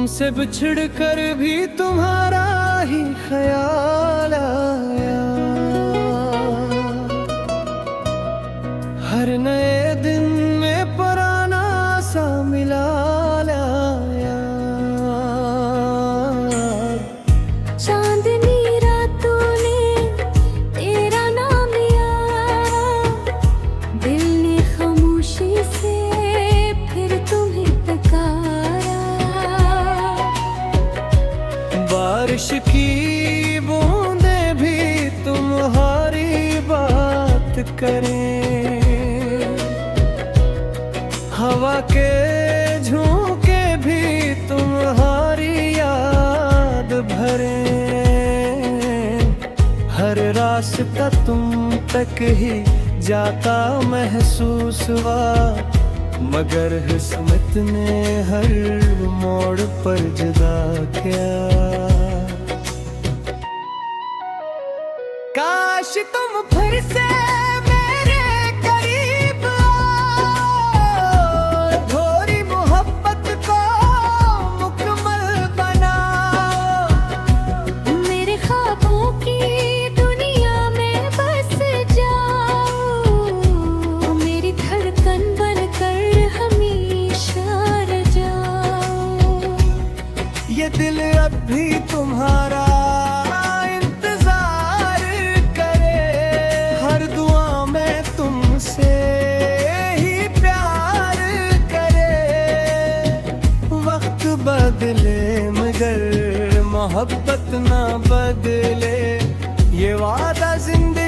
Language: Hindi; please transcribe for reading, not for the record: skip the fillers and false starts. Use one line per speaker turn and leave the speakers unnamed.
तुमसे बिछड़ कर भी तुम्हारा ही ख्याल आया। हर नए दिन में पुराना सा मिला लाया।
चांदनी रातों ने तेरा नाम लिया, दिल ने खामोशी से फिर तुम्हें पुकारा।
बारिश की बूंदें भी तुम्हारी बात करें, हवा के झोंके भी तुम्हारी याद भरें। हर रास्ता तुम तक ही जाता महसूस हुआ, मगर किस्मत ने हर मोड़ पर जुदा किया। काश तुम फिर से मेरे करीब आओ, थोड़ी मोहब्बत को मुकम्मल बनाओ।
मेरे ख्वाबों की दुनिया में बस जाओ, मेरी धड़कन बनकर हमेशा रह जाओ।
ये दिल अब भी तुम्हारा इंतजार करे, हर दुआ में तुमसे ही प्यार करे। वक्त बदले मगर मोहब्बत ना बदले, ये वादा जिंदगी